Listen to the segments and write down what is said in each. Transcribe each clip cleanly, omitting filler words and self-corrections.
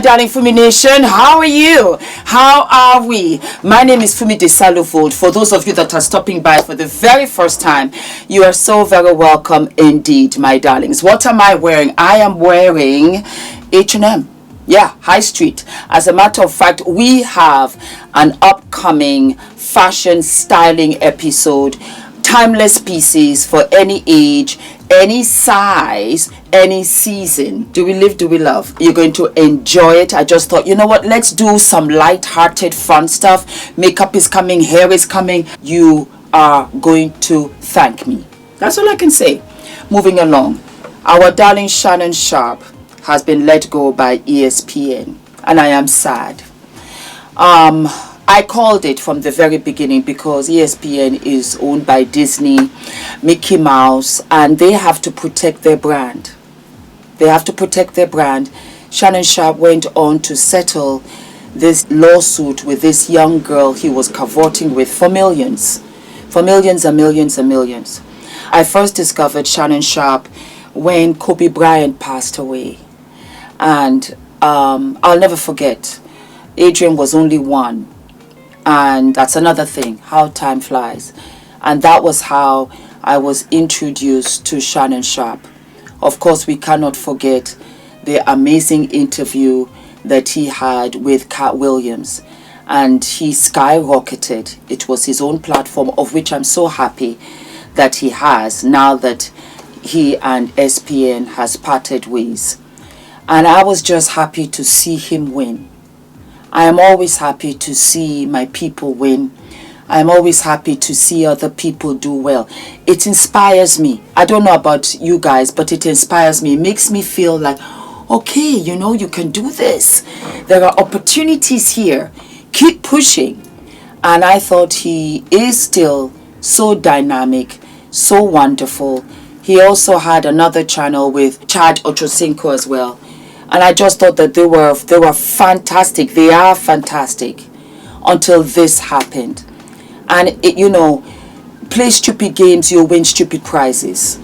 my darling FUMINATION. How are you? How are we? My name is Fumi Desalu-Vold. For those of you that are stopping by for the very first time, you are so very welcome indeed, my darlings. What am I wearing? I am wearing H&M. Yeah, High Street. As a matter of fact, we have an upcoming fashion styling episode. Timeless pieces for any age, any size, any season. Do we live, do we love? You're going to enjoy it. I just thought, you know what, let's do some light-hearted fun stuff. Makeup is coming, hair is coming. You are going to thank me. That's all I can say. Moving along, our darling Shannon Sharpe has been let go by ESPN, and I am sad. I called it from the very beginning because ESPN is owned by Disney, Mickey Mouse, and they have to protect their brand. They have to protect their brand. Shannon Sharpe went on to settle this lawsuit with this young girl he was cavorting with for millions and millions and millions. I first discovered Shannon Sharpe when Kobe Bryant passed away. And I'll never forget, Adrian was only one. And that's another thing, how time flies. And that was how I was introduced to Shannon Sharpe. Of course, we cannot forget the amazing interview that he had with Cat Williams. And he skyrocketed. It was his own platform, of which I'm so happy that he has, now that he and Espn has parted ways. And I was just happy to see him win. I am always happy to see my people win. I am always happy to see other people do well. It inspires me. I don't know about you guys, but it inspires me. It makes me feel like, okay, you know, you can do this. There are opportunities here. Keep pushing. And I thought he is still so dynamic, so wonderful. He also had another channel with Chad Ochocinco as well. And I just thought that they were fantastic. They are fantastic until this happened. And, you know, play stupid games, you'll win stupid prizes.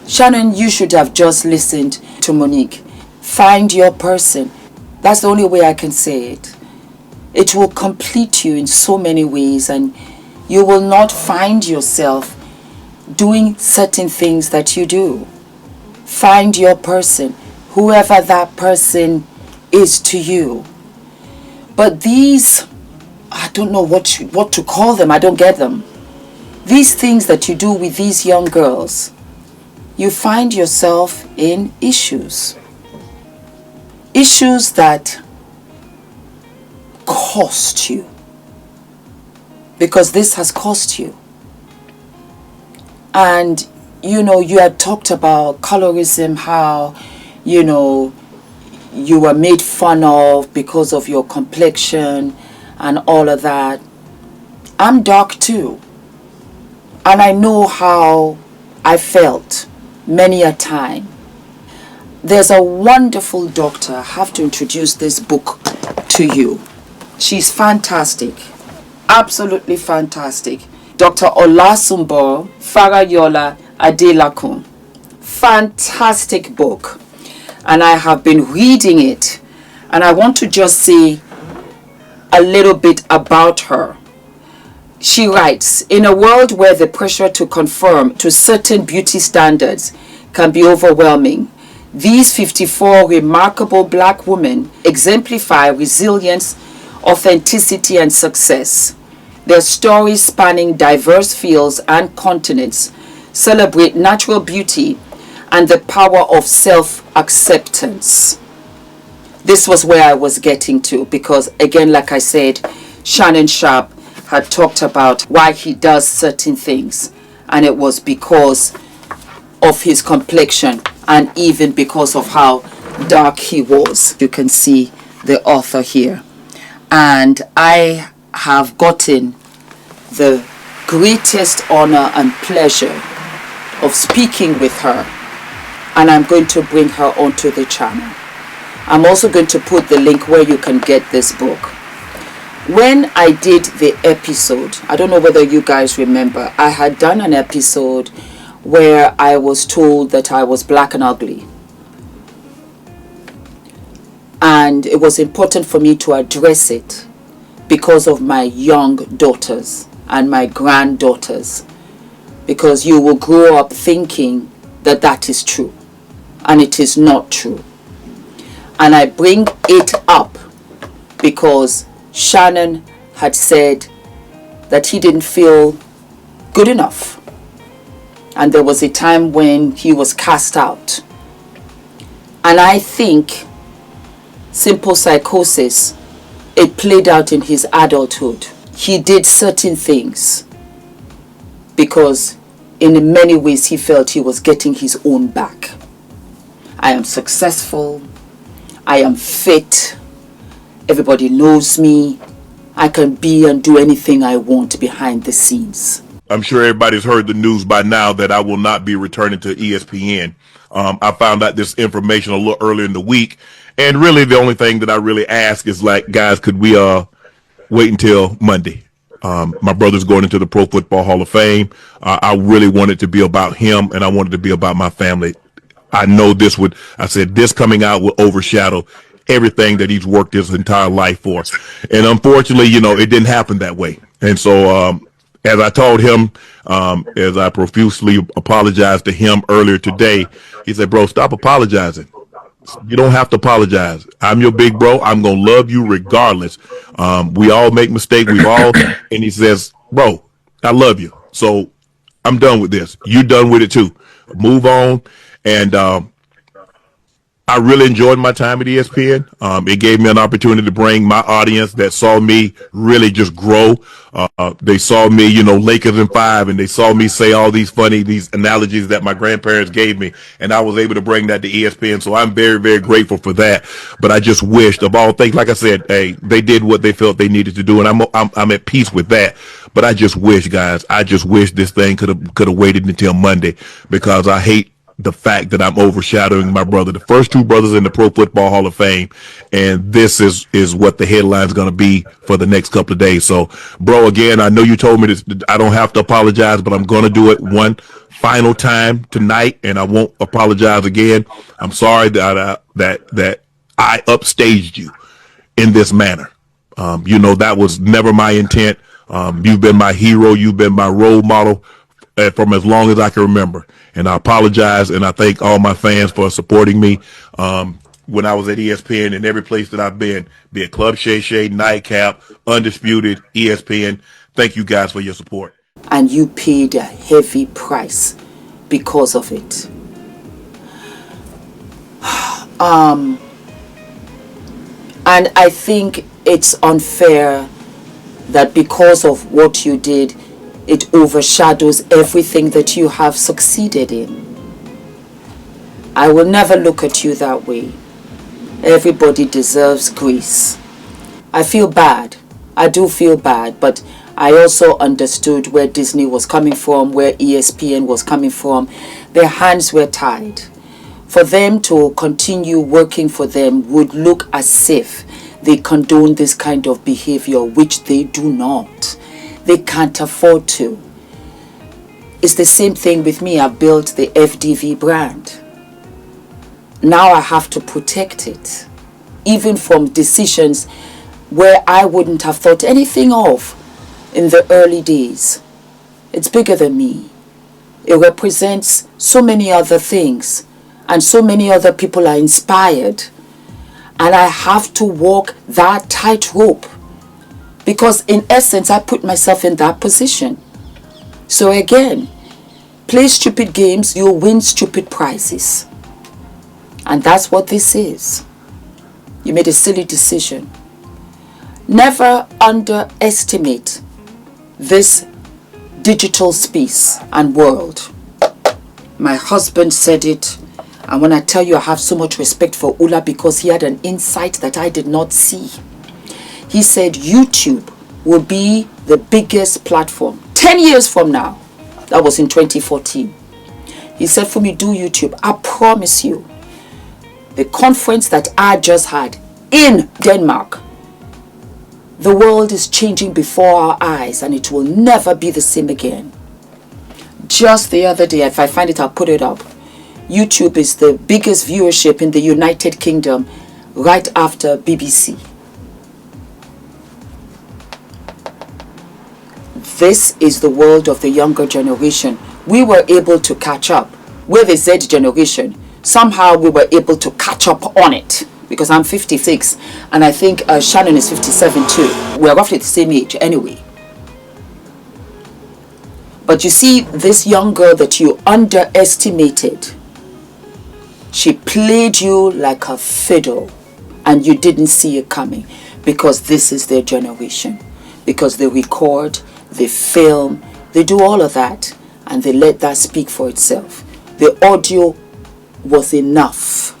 Shannon, you should have just listened to Monique. Find your person. That's the only way I can say it. It will complete you in so many ways, and you will not find yourself doing certain things that you do. Find your person, whoever that person is to you. But these, I don't know what to call them. I don't get them. These things that you do with these young girls, you find yourself in issues. Issues that cost you. Because this has cost you. And, you know, you had talked about colorism, how, you know, you were made fun of because of your complexion and all of that. I'm dark too. And I know how I felt many a time. There's a wonderful doctor. I have to introduce this book to you. She's fantastic. Absolutely fantastic. Dr. Olasumbo Farayola Adelakun. Fantastic book. And I have been reading it. And I want to just say a little bit about her. She writes, in a world where the pressure to conform to certain beauty standards can be overwhelming, these 54 remarkable black women exemplify resilience, authenticity, and success. Their stories, spanning diverse fields and continents, celebrate natural beauty and the power of self-acceptance. This was where I was getting to, because again, like I said, Shannon Sharpe had talked about why he does certain things, and it was because of his complexion and even because of how dark he was. You can see the author here. And I have gotten the greatest honor and pleasure of speaking with her, and I'm going to bring her onto the channel. I'm also going to put the link where you can get this book. When I did the episode, I don't know whether you guys remember, I had done an episode where I was told that I was black and ugly. And And it was important for me to address it because of my young daughters and my granddaughters. Because you will grow up thinking that that is true. And it is not true. And I bring it up because Shannon had said that he didn't feel good enough. And there was a time when he was cast out. And I think simple psychosis, it played out in his adulthood. He did certain things because in many ways he felt he was getting his own back. I am successful. I am fit. Everybody knows me. I can be and do anything I want behind the scenes. I'm sure everybody's heard the news by now that I will not be returning to ESPN. I found out this information a little earlier in the week. And really the only thing that I really ask is like, guys, could we wait until Monday? My brother's going into the Pro Football Hall of Fame. I really want it to be about him, and I want it to be about my family. I know this coming out will overshadow everything that he's worked his entire life for. And unfortunately, it didn't happen that way. And so, as I told him, as I profusely apologized to him earlier today, he said, bro, stop apologizing. You don't have to apologize. I'm your big bro. I'm going to love you regardless. We all make mistakes. And he says, bro, I love you. So I'm done with this. You done with it too. Move on. And, I really enjoyed my time at ESPN. It gave me an opportunity to bring my audience that saw me really just grow. They saw me, Lakers in 5, and they saw me say all these analogies that my grandparents gave me, and I was able to bring that to ESPN. So I'm very, very grateful for that. But I just wished, of all things, like I said, hey, they did what they felt they needed to do, and I'm at peace with that. But I just wish, guys, this thing could have waited until Monday, because I hate the fact that I'm overshadowing my brother, the first two brothers in the Pro Football Hall of Fame, and this is what the headline's going to be for the next couple of days. So, bro, again, I know you told me this, I don't have to apologize, but I'm going to do it one final time tonight, and I won't apologize again. I'm sorry that I upstaged you in this manner. That was never my intent. You've been my hero. You've been my role model from as long as I can remember. And I apologize, and I thank all my fans for supporting me when I was at ESPN and every place that I've been, be it Club Shay Shay, Nightcap, Undisputed, ESPN. Thank you guys for your support. And you paid a heavy price because of it. And I think it's unfair that because of what you did, it overshadows everything that you have succeeded in. I will never look at you that way. Everybody deserves grace. I feel bad. I do feel bad, but I also understood where Disney was coming from, where ESPN was coming from. Their hands were tied. For them to continue working for them would look as if they condone this kind of behavior, which they do not. They can't afford to. It's the same thing with me. I've built the FDV brand. Now I have to protect it, even from decisions where I wouldn't have thought anything of in the early days. It's bigger than me. It represents so many other things, and so many other people are inspired. And I have to walk that tightrope. Because in essence, I put myself in that position. So again, play stupid games, you'll win stupid prizes. And that's what this is. You made a silly decision. Never underestimate this digital space and world. My husband said it. And when I tell you I have so much respect for Ula because he had an insight that I did not see. He said YouTube will be the biggest platform 10 years from now. That was in 2014. He said, Fumi, do YouTube. I promise you, the conference that I just had in Denmark, the world is changing before our eyes and it will never be the same again. Just the other day, if I find it, I'll put it up. YouTube is the biggest viewership in the United Kingdom right after BBC. This is the world of the younger generation. We were able to catch up. We're the Z generation. Somehow we were able to catch up on it, because I'm 56 and I think Shannon is 57 too. We're roughly the same age anyway. But you see, this young girl that you underestimated, she played you like a fiddle and you didn't see it coming, because this is their generation. Because they record, they film, they do all of that, and they let that speak for itself. The audio was enough.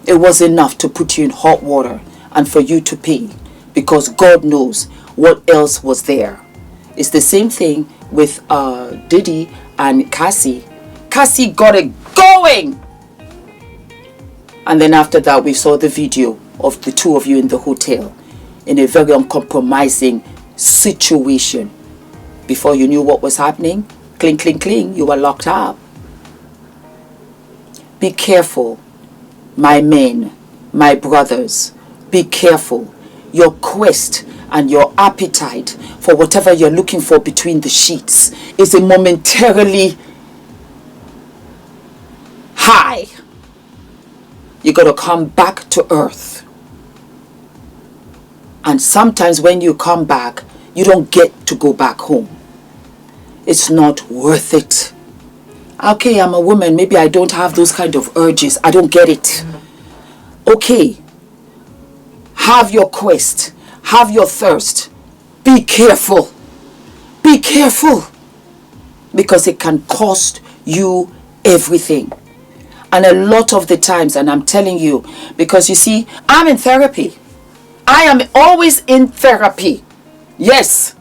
It was enough to put you in hot water and for you to pay, because God knows what else was there. It's the same thing with Diddy and Cassie. Cassie got it going. And then after that, we saw the video of the two of you in the hotel in a very uncompromising situation. Before you knew what was happening, cling, cling, cling, you were locked up. Be careful, my men, my brothers. Be careful. Your quest and your appetite for whatever you're looking for between the sheets is a momentarily high. You got to come back to earth. And sometimes when you come back, you don't get to go back home. It's not worth it. Okay, I'm a woman. Maybe I don't have those kind of urges. I don't get it. Okay. Have your quest. Have your thirst. Be careful. Be careful. Because it can cost you everything. And a lot of the times, and I'm telling you, because you see, I'm in therapy. I am always in therapy. Yes.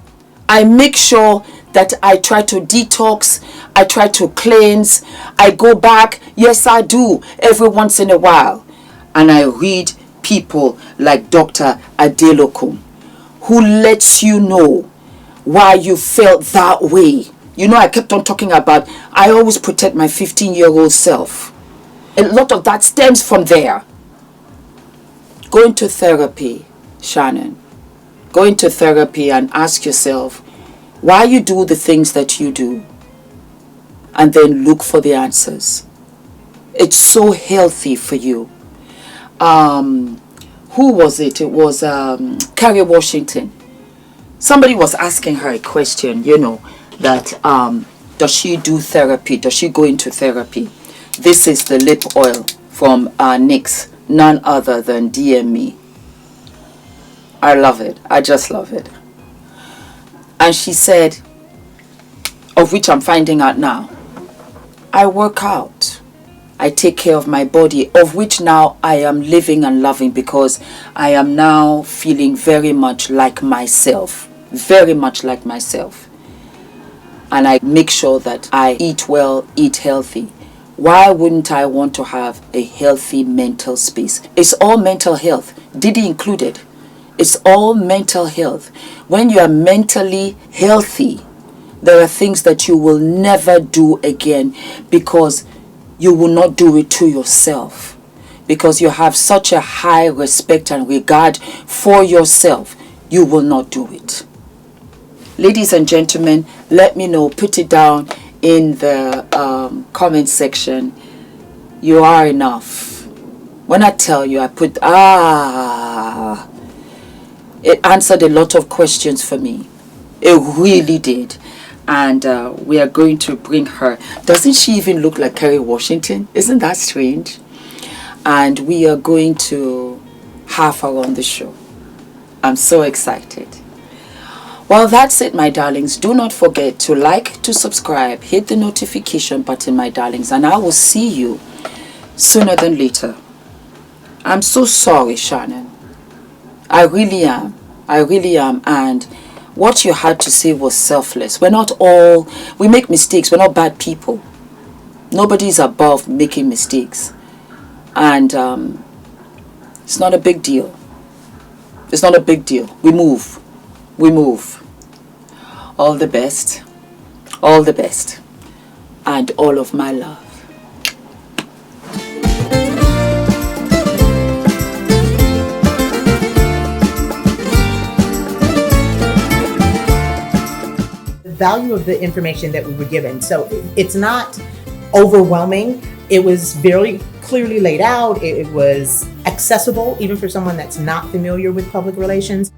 I make sure that I try to detox. I try to cleanse. I go back. Yes, I do. Every once in a while. And I read people like Dr. Adelokun, who lets you know why you felt that way. You know, I kept on talking about, I always protect my 15-year-old self. A lot of that stems from there. Go into therapy, Shannon. Go into therapy and ask yourself why you do the things that you do. And then look for the answers. It's so healthy for you. Who was it? It was Kerry Washington. Somebody was asking her a question, you know, that does she do therapy? Does she go into therapy? This is the lip oil from NYX, none other than DME. I love it. I just love it. And she said, of which I'm finding out now, I work out. I take care of my body, of which now I am living and loving, because I am now feeling very much like myself. Very much like myself. And I make sure that I eat well, eat healthy. Why wouldn't I want to have a healthy mental space? It's all mental health, Diddy included. It's all mental health. When you are mentally healthy, there are things that you will never do again, because you will not do it to yourself. Because you have such a high respect and regard for yourself, you will not do it. Ladies and gentlemen, let me know. Put it down in the comment section. You are enough. When I tell you, I put it answered a lot of questions for me. It really did. And we are going to bring her. Doesn't she even look like Kerry Washington? Isn't that strange? And we are going to have her on the show. I'm so excited. Well, that's it, my darlings. Do not forget to like, to subscribe, hit the notification button, my darlings, and I will see you sooner than later. I'm so sorry, Shannon. I really am. I really am. And what you had to say was selfless. We make mistakes. We're not bad people. Nobody's above making mistakes. And it's not a big deal. It's not a big deal. We move. We move. All the best. All the best. And all of my love. value of the information that we were given. So it's not overwhelming. It was very clearly laid out. It was accessible, even for someone that's not familiar with public relations.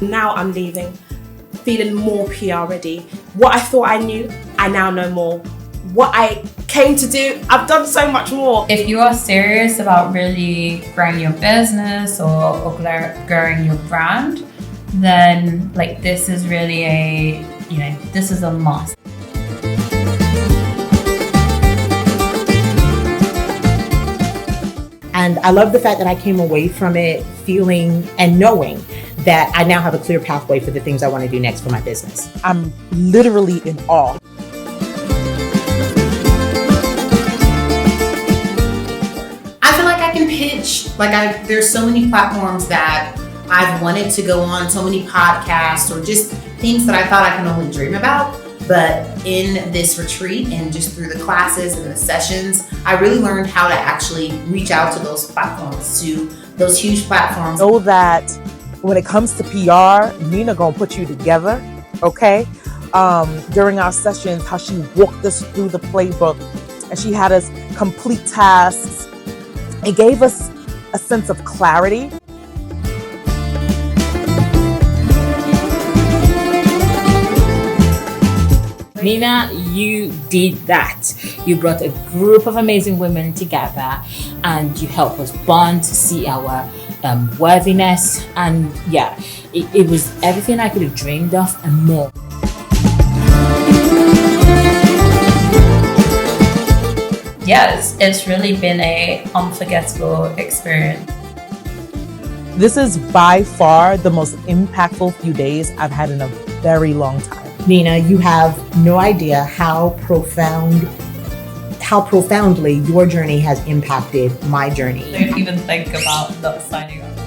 Now I'm leaving, feeling more PR ready. What I thought I knew, I now know more. What I came to do, I've done so much more. If you are serious about really growing your business or growing your brand, then like this is really this is a must. And I love the fact that I came away from it feeling and knowing that I now have a clear pathway for the things I want to do next for my business. I'm literally in awe. I feel like I can pitch. There's so many platforms that I've wanted to go on, so many podcasts or just things that I thought I can only dream about. But in this retreat and just through the classes and the sessions, I really learned how to actually reach out to those platforms, to those huge platforms. Know that when it comes to PR, Nina gonna put you together, okay? During our sessions, how she walked us through the playbook and she had us complete tasks. It gave us a sense of clarity. Nina, you did that. You brought a group of amazing women together and you helped us bond, see our worthiness, and yeah, it was everything I could have dreamed of and more. Yes, it's really been a unforgettable experience. This is by far the most impactful few days I've had in a very long time. Nina, you have no idea how profoundly your journey has impacted my journey. Don't even think about not signing up.